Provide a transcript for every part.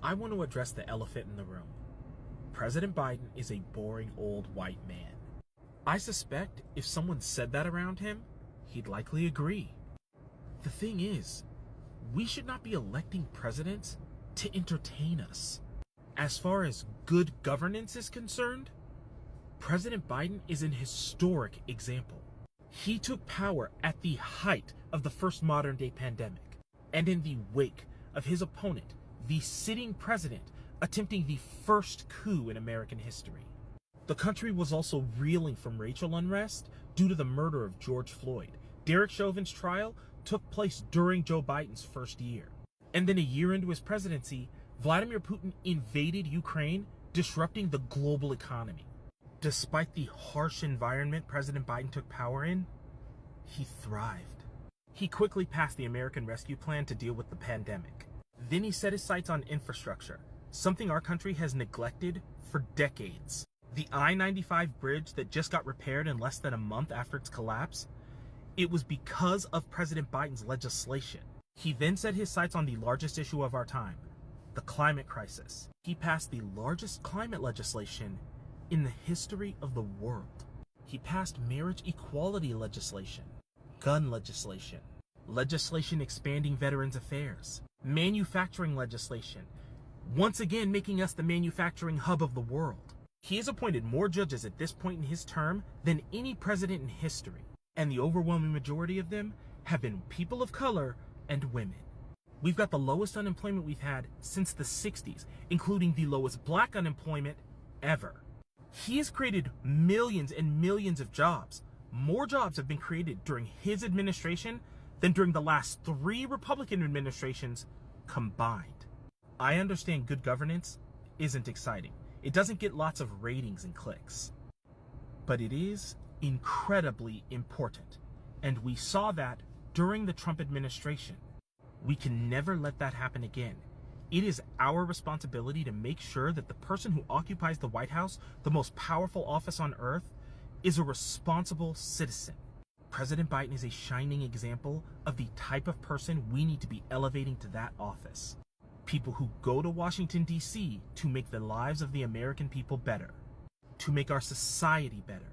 I want to address the elephant in the room. President Biden is a boring old white man. I suspect if someone said that around him, he'd likely agree. The thing is, we should not be electing presidents to entertain us. As far as good governance is concerned, President Biden is an historic example. He took power at the height of the first modern day pandemic, and in the wake of his opponent, the sitting president, attempting the first coup in American history. The country was also reeling from racial unrest due to the murder of George Floyd. Derek Chauvin's trial took place during Joe Biden's first year. And then a year into his presidency, Vladimir Putin invaded Ukraine, disrupting the global economy. Despite the harsh environment President Biden took power in, he thrived. He quickly passed the American Rescue Plan to deal with the pandemic. Then he set his sights on infrastructure, something our country has neglected for decades. The I-95 bridge that just got repaired in less than a month after its collapse, it was because of President Biden's legislation. He then set his sights on the largest issue of our time, the climate crisis. He passed the largest climate legislation in the history of the world. He passed marriage equality legislation, gun legislation, legislation expanding veterans affairs, manufacturing legislation, once again making us the manufacturing hub of the world. He has appointed more judges at this point in his term than any president in history, and the overwhelming majority of them have been people of color and women. We've got the lowest unemployment we've had since the 60s, including the lowest black unemployment ever. He has created millions and millions of jobs. More jobs have been created during his administration than during the last 3 Republican administrations combined. I understand good governance isn't exciting. It doesn't get lots of ratings and clicks. But it is incredibly important. And we saw that during the Trump administration. We can never let that happen again. It is our responsibility to make sure that the person who occupies the White House, the most powerful office on earth, is a responsible citizen. President Biden is a shining example of the type of person we need to be elevating to that office. People who go to Washington, D.C. to make the lives of the American people better, to make our society better.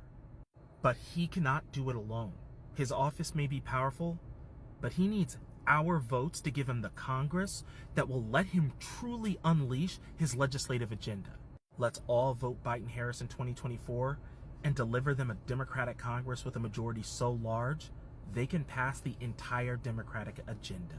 But he cannot do it alone. His office may be powerful, but he needs our votes to give him the Congress that will let him truly unleash his legislative agenda. Let's all vote Biden-Harris in 2024 and deliver them a Democratic Congress with a majority so large they can pass the entire Democratic agenda.